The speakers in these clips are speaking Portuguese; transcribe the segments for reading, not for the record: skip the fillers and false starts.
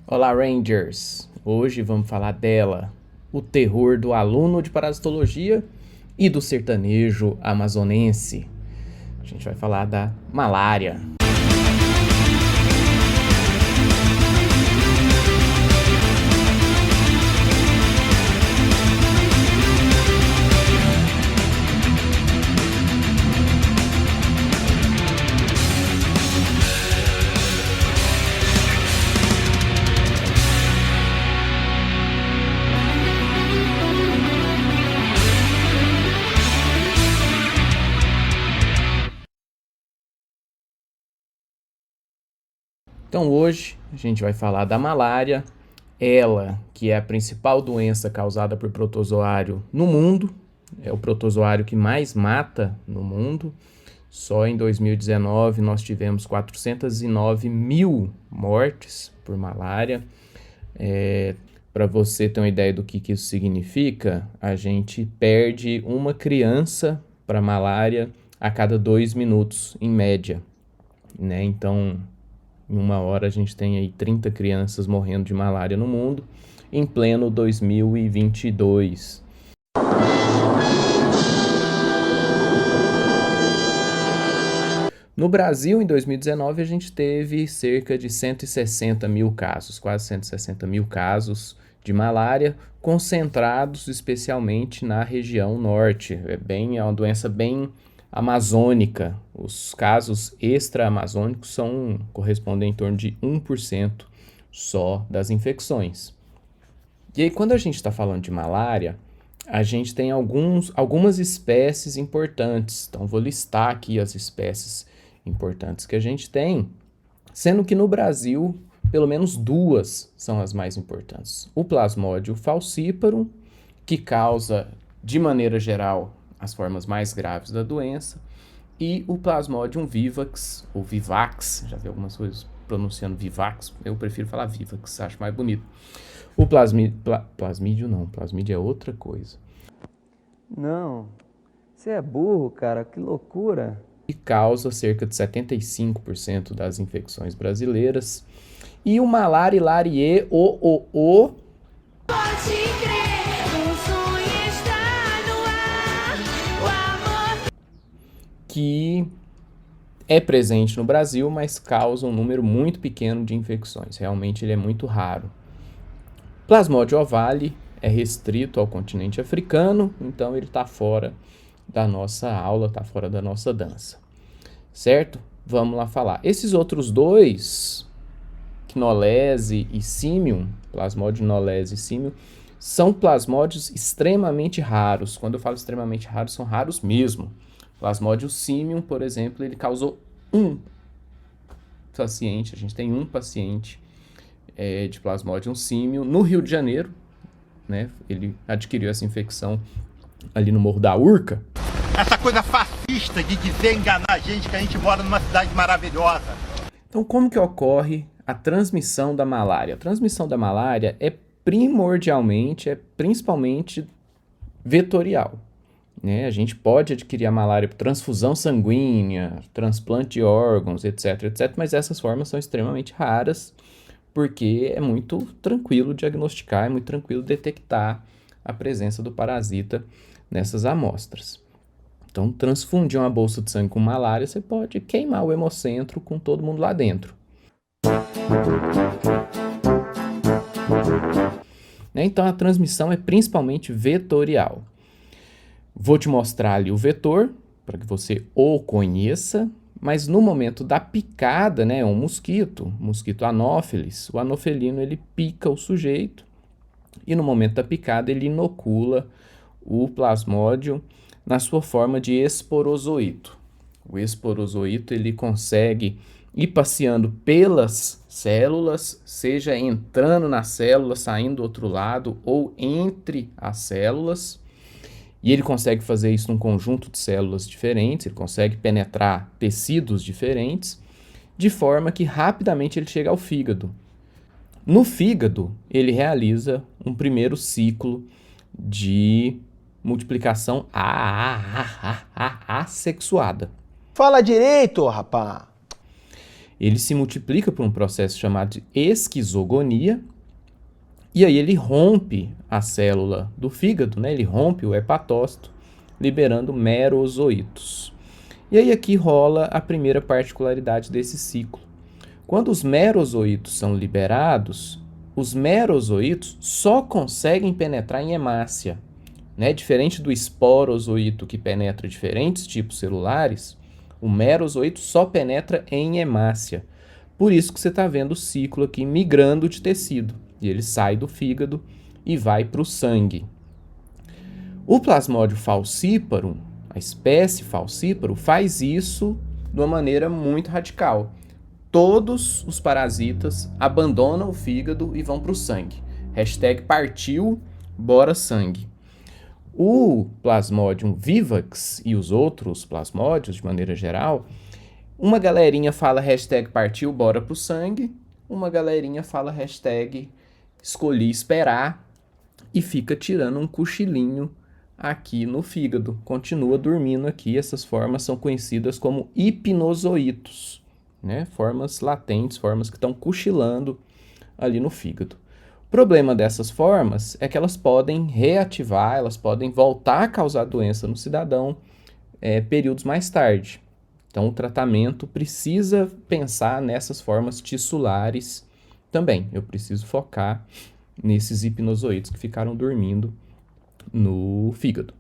Olá, Rangers! Hoje vamos falar dela, o terror do aluno de parasitologia e do sertanejo amazonense. A gente vai falar da malária. Então hoje a gente vai falar da malária, ela que é a principal doença causada por protozoário no mundo, é o protozoário que mais mata no mundo. Só em 2019 nós tivemos 409 mil mortes por malária. Para você ter uma ideia do que isso significa, a gente perde uma criança para malária a cada 2 minutos, em média, né? Então, em uma hora a gente tem aí 30 crianças morrendo de malária no mundo, em pleno 2022. No Brasil, em 2019, a gente teve cerca de 160 mil casos, quase 160 mil casos de malária, concentrados especialmente na região norte. É uma doença bem amazônica. Os casos extra-amazônicos correspondem em torno de 1% só das infecções. E aí, quando a gente está falando de malária, a gente tem algumas espécies importantes. Então, vou listar aqui as espécies importantes que a gente tem, sendo que no Brasil, pelo menos duas são as mais importantes. O Plasmodium falciparum, que causa, de maneira geral, as formas mais graves da doença, e o Plasmodium vivax, ou vivax, já vi algumas coisas pronunciando vivax, eu prefiro falar vivax, acho mais bonito. O plasmídio não, plasmídio é outra coisa. Não, você é burro, cara, que loucura. E causa cerca de 75% das infecções brasileiras. E o malária hilarie Pode crer, o sonho está no ar, o amor. que é presente no Brasil, mas causa um número muito pequeno de infecções. Realmente ele é muito raro. Plasmodium ovale é restrito ao continente africano, então ele está fora da nossa aula, está fora da nossa dança. Certo? Vamos lá falar. Esses outros dois, Knolese e Simium, Plasmodium knolese e Simium, são plasmódios extremamente raros. Quando eu falo extremamente raros, são raros mesmo. Plasmodium Simium, por exemplo, ele causou um paciente, a gente tem um paciente de Plasmodium Simium no Rio de Janeiro, né? Ele adquiriu essa infecção ali no Morro da Urca. Essa coisa fascista de dizer enganar a gente que a gente mora numa cidade maravilhosa. Então, como que ocorre a transmissão da malária? A transmissão da malária é principalmente vetorial, né? A gente pode adquirir a malária por transfusão sanguínea, transplante de órgãos, etc, mas essas formas são extremamente raras, porque é muito tranquilo diagnosticar, é muito tranquilo detectar a presença do parasita nessas amostras. Então, transfundir uma bolsa de sangue com malária, você pode queimar o hemocentro com todo mundo lá dentro. Então, a transmissão é principalmente vetorial. Vou te mostrar ali o vetor, para que você o conheça, mas no momento da picada, né, um mosquito anófeles, o anofelino ele pica o sujeito e no momento da picada ele inocula o plasmódio na sua forma de esporozoito. O esporozoito ele consegue ir passeando pelas células, seja entrando na célula, saindo do outro lado ou entre as células. E ele consegue fazer isso num conjunto de células diferentes, ele consegue penetrar tecidos diferentes, de forma que rapidamente ele chega ao fígado. No fígado, ele realiza um primeiro ciclo de multiplicação assexuada. Fala direito, rapá. Ele se multiplica por um processo chamado de esquizogonia, e aí ele rompe a célula do fígado, né? Ele rompe o hepatócito, liberando merozoítos. E aí aqui rola a primeira particularidade desse ciclo. Quando os merozoítos são liberados, os merozoítos só conseguem penetrar em hemácia, né? Diferente do esporozoíto, que penetra diferentes tipos celulares, o merozoíto só penetra em hemácia. Por isso que você está vendo o ciclo aqui migrando de tecido. E ele sai do fígado e vai para o sangue. O Plasmodium falciparum, a espécie falciparum, faz isso de uma maneira muito radical. Todos os parasitas abandonam o fígado e vão para o sangue. Hashtag partiu, bora sangue. O Plasmodium vivax e os outros plasmódios, de maneira geral, uma galerinha fala hashtag partiu, bora pro sangue, uma galerinha fala hashtag escolhi esperar e fica tirando um cochilinho aqui no fígado, continua dormindo aqui. Essas formas são conhecidas como hipnozoítos, né? Formas latentes, formas que estão cochilando ali no fígado. O problema dessas formas é que elas podem reativar, elas podem voltar a causar doença no cidadão períodos mais tarde. Então, o tratamento precisa pensar nessas formas tissulares também. Eu preciso focar nesses hipnozoítos que ficaram dormindo no fígado.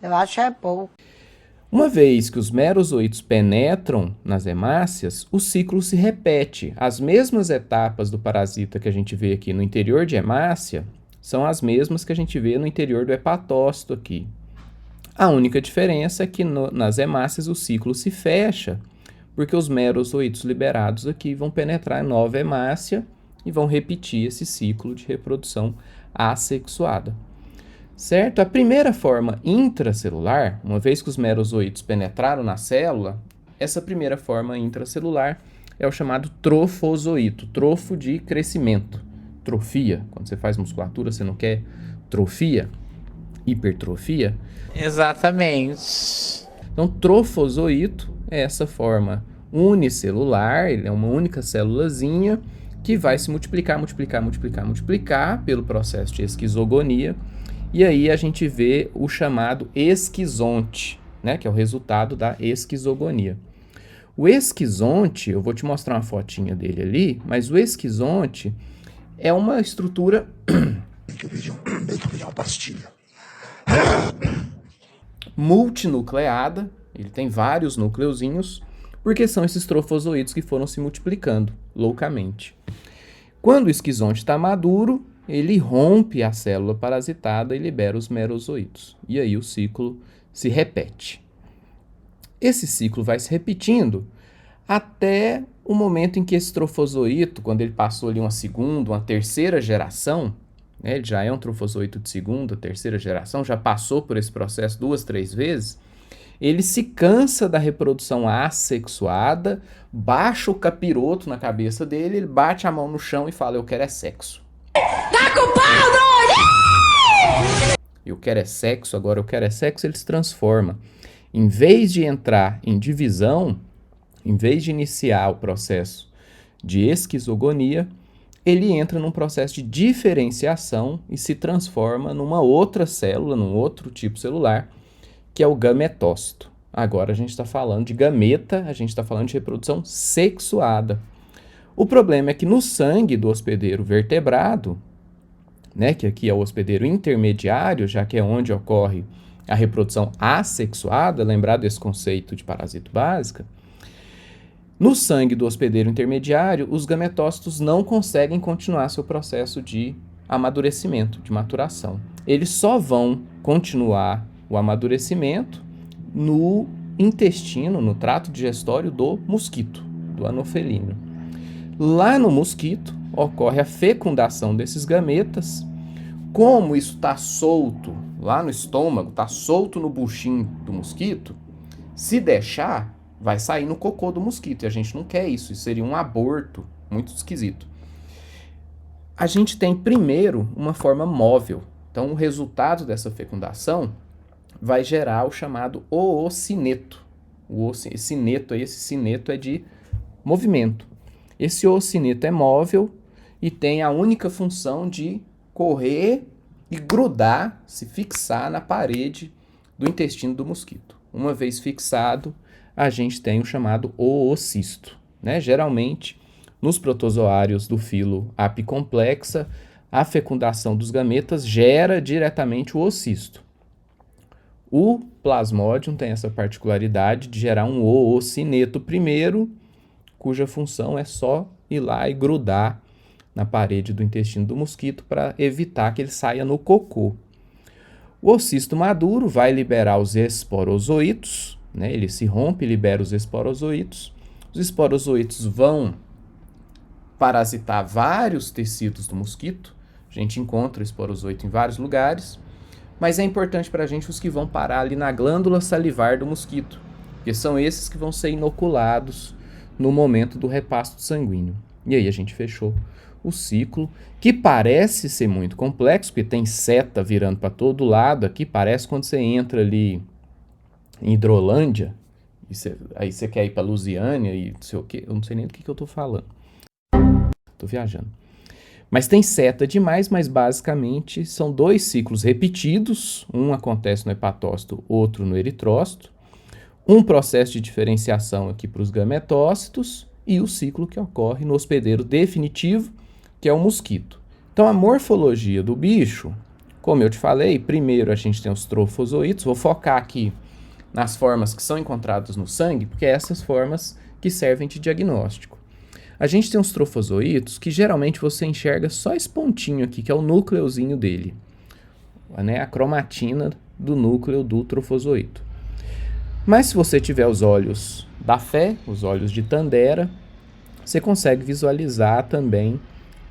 Eu acho é pouco. Uma vez que os merozoítos penetram nas hemácias, o ciclo se repete. As mesmas etapas do parasita que a gente vê aqui no interior de hemácia são as mesmas que a gente vê no interior do hepatócito aqui. A única diferença é que nas hemácias o ciclo se fecha, porque os merozoítos liberados aqui vão penetrar em nova hemácia e vão repetir esse ciclo de reprodução assexuada. Certo? A primeira forma intracelular, uma vez que os merozoítos penetraram na célula, essa primeira forma intracelular é o chamado trofozoíto, trofo de crescimento, trofia. Quando você faz musculatura, você não quer trofia, hipertrofia? Exatamente. Então, trofozoíto é essa forma unicelular, ele é uma única célulazinha que vai se multiplicar pelo processo de esquizogonia. E aí a gente vê o chamado esquizonte, né, que é o resultado da esquizogonia. O esquizonte, eu vou te mostrar uma fotinha dele ali, mas o esquizonte é uma estrutura multinucleada, ele tem vários núcleozinhos, porque são esses trofozoítos que foram se multiplicando loucamente. Quando o esquizonte está maduro, ele rompe a célula parasitada e libera os merozoítos. E aí o ciclo se repete. Esse ciclo vai se repetindo até o momento em que esse trofozoíto, quando ele passou ali uma segunda, uma terceira geração, né, ele já é um trofozoíto de segunda, terceira geração, já passou por esse processo 2, 3 vezes, ele se cansa da reprodução assexuada, baixa o capiroto na cabeça dele, ele bate a mão no chão e fala, eu quero é sexo. Tá com pau, doido! Eu quero é sexo, agora eu quero é sexo, ele se transforma. Em vez de entrar em divisão, em vez de iniciar o processo de esquizogonia, ele entra num processo de diferenciação e se transforma numa outra célula, num outro tipo celular, que é o gametócito. Agora a gente está falando de gameta, a gente está falando de reprodução sexuada. O problema é que no sangue do hospedeiro vertebrado, né, que aqui é o hospedeiro intermediário, já que é onde ocorre a reprodução assexuada, lembrar desse conceito de parasito básica, no sangue do hospedeiro intermediário, os gametócitos não conseguem continuar seu processo de amadurecimento, de maturação. Eles só vão continuar o amadurecimento no intestino, no trato digestório do mosquito, do anofelino. Lá no mosquito ocorre a fecundação desses gametas. Como isso está solto lá no estômago, está solto no buchinho do mosquito, se deixar, vai sair no cocô do mosquito. E a gente não quer isso. Isso seria um aborto muito esquisito. A gente tem primeiro uma forma móvel. Então, o resultado dessa fecundação vai gerar o chamado oocineto. Esse cineto é de movimento. Esse oocineto é móvel e tem a única função de correr e grudar, se fixar na parede do intestino do mosquito. Uma vez fixado, a gente tem o chamado oocisto, né? Geralmente, nos protozoários do filo apicomplexa, a fecundação dos gametas gera diretamente o oocisto. O Plasmodium tem essa particularidade de gerar um oocineto primeiro, cuja função é só ir lá e grudar na parede do intestino do mosquito para evitar que ele saia no cocô. O oocisto maduro vai liberar os esporozoitos, né? Ele se rompe e libera os esporozoitos. Os esporozoitos vão parasitar vários tecidos do mosquito. A gente encontra o esporozoito em vários lugares, mas é importante para a gente os que vão parar ali na glândula salivar do mosquito, porque são esses que vão ser inoculados no momento do repasto sanguíneo. E aí a gente fechou o ciclo, que parece ser muito complexo, porque tem seta virando para todo lado aqui, parece quando você entra ali em Hidrolândia, aí você quer ir para Lusiânia e não sei o quê, eu não sei nem do que eu estou falando. Estou viajando. Mas tem seta demais, mas basicamente são 2 ciclos repetidos, um acontece no hepatócito, outro no eritrócito, um processo de diferenciação aqui para os gametócitos e o ciclo que ocorre no hospedeiro definitivo, que é o mosquito. Então a morfologia do bicho, como eu te falei, primeiro a gente tem os trofozoitos, vou focar aqui nas formas que são encontradas no sangue, porque é essas formas que servem de diagnóstico. A gente tem os trofozoitos que geralmente você enxerga só esse pontinho aqui, que é o núcleozinho dele, né? A cromatina do núcleo do trofozoito. Mas se você tiver os olhos da fé, os olhos de Tandera, você consegue visualizar também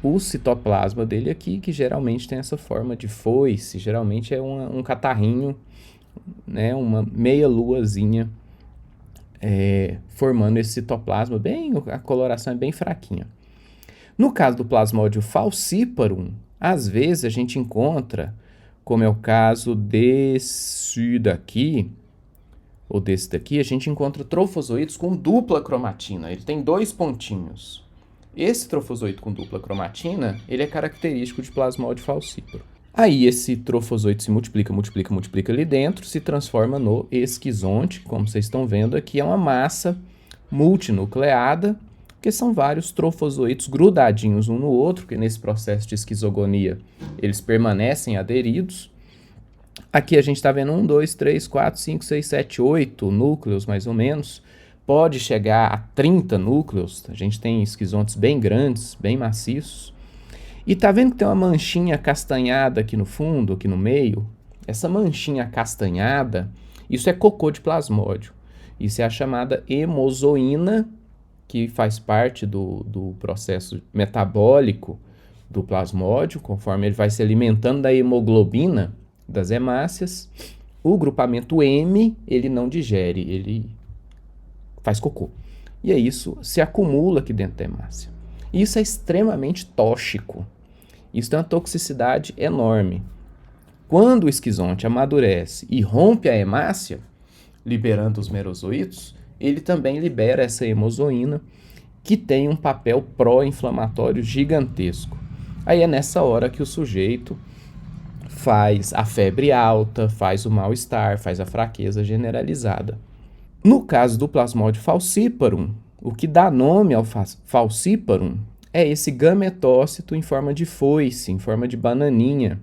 o citoplasma dele aqui, que geralmente tem essa forma de foice, geralmente é um catarrinho, né? Uma meia luazinha formando esse citoplasma, a coloração é bem fraquinha. No caso do Plasmodium falciparum, às vezes a gente encontra, como é o caso desse daqui, ou desse daqui, a gente encontra trofozoitos com dupla cromatina, ele tem 2 pontinhos. Esse trofozoito com dupla cromatina, ele é característico de Plasmodium falciparum. Aí esse trofozoito se multiplica ali dentro, se transforma no esquizonte, como vocês estão vendo aqui, é uma massa multinucleada, que são vários trofozoitos grudadinhos um no outro, que nesse processo de esquizogonia eles permanecem aderidos. Aqui a gente está vendo 1, 2, 3, 4, 5, 6, 7, 8 núcleos mais ou menos, pode chegar a 30 núcleos, a gente tem esquizontes bem grandes, bem maciços. E tá vendo que tem uma manchinha castanhada aqui no fundo, aqui no meio? Essa manchinha castanhada, isso é cocô de Plasmodium. Isso é a chamada hemozoína, que faz parte do processo metabólico do Plasmodium, conforme ele vai se alimentando da hemoglobina das hemácias. O grupamento M, ele não digere, ele faz cocô. E aí isso se acumula aqui dentro da hemácia. Isso é extremamente tóxico. Isso tem uma toxicidade enorme. Quando o esquizonte amadurece e rompe a hemácia, liberando os merozoitos, ele também libera essa hemozoína, que tem um papel pró-inflamatório gigantesco. Aí é nessa hora que o sujeito faz a febre alta, faz o mal-estar, faz a fraqueza generalizada. No caso do Plasmodium falciparum, o que dá nome ao falciparum é esse gametócito em forma de foice, em forma de bananinha,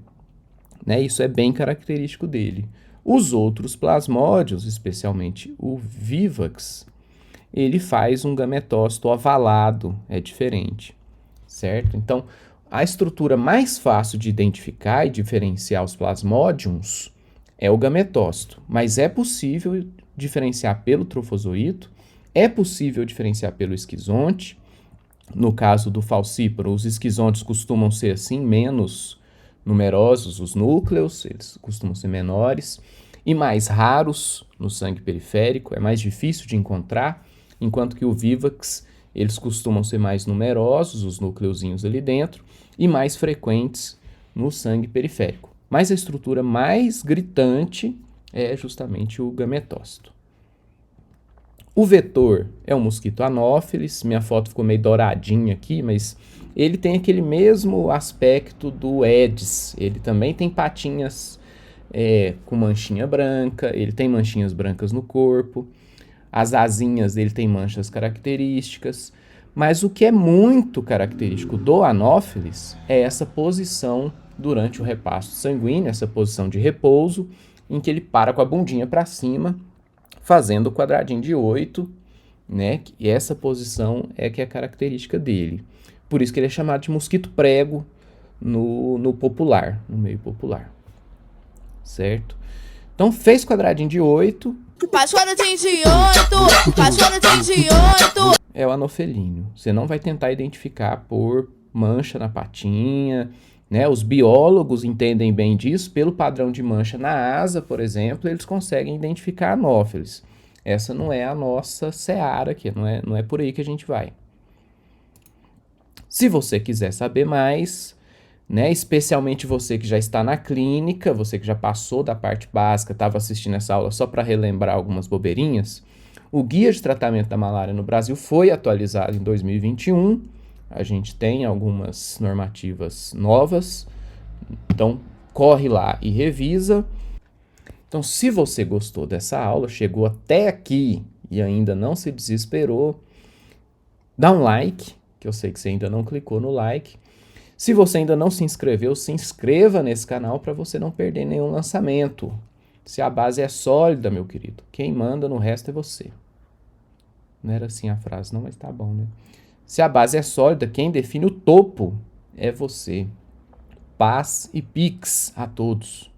né? Isso é bem característico dele. Os outros plasmódios, especialmente o vivax, ele faz um gametócito ovalado, é diferente, certo? Então, a estrutura mais fácil de identificar e diferenciar os plasmódiums é o gametócito, mas é possível diferenciar pelo trofozoito, é possível diferenciar pelo esquizonte. No caso do falciparum, os esquizontes costumam ser assim, menos numerosos os núcleos, eles costumam ser menores e mais raros no sangue periférico, é mais difícil de encontrar, enquanto que o vivax, eles costumam ser mais numerosos, os núcleozinhos ali dentro, e mais frequentes no sangue periférico. Mas a estrutura mais gritante é justamente o gametócito. O vetor é o mosquito Anopheles, minha foto ficou meio douradinha aqui, mas ele tem aquele mesmo aspecto do Aedes, ele também tem patinhas com manchinha branca, ele tem manchinhas brancas no corpo, as asinhas dele tem manchas características, mas o que é muito característico do Anopheles é essa posição durante o repasto sanguíneo, essa posição de repouso, em que ele para com a bundinha para cima, fazendo o quadradinho de 8, né? E essa posição é que é característica dele. Por isso que ele é chamado de mosquito prego no popular, no meio popular. Certo? Então, fez quadradinho de 8. Faz quadradinho de 8, faz quadradinho de 8. É o anofelíneo. Você não vai tentar identificar por mancha na patinha, né? Os biólogos entendem bem disso. Pelo padrão de mancha na asa, por exemplo, eles conseguem identificar anófeles. Essa não é a nossa seara aqui, não é por aí que a gente vai. Se você quiser saber mais, né, especialmente você que já está na clínica, você que já passou da parte básica, estava assistindo essa aula só para relembrar algumas bobeirinhas, o Guia de Tratamento da Malária no Brasil foi atualizado em 2021, a gente tem algumas normativas novas, então corre lá e revisa. Então, se você gostou dessa aula, chegou até aqui e ainda não se desesperou, dá um like, que eu sei que você ainda não clicou no like. Se você ainda não se inscreveu, se inscreva nesse canal para você não perder nenhum lançamento. Se a base é sólida, meu querido, quem manda no resto é você. Não era assim a frase, não, mas tá bom, né? Se a base é sólida, quem define o topo é você. Paz e pix a todos.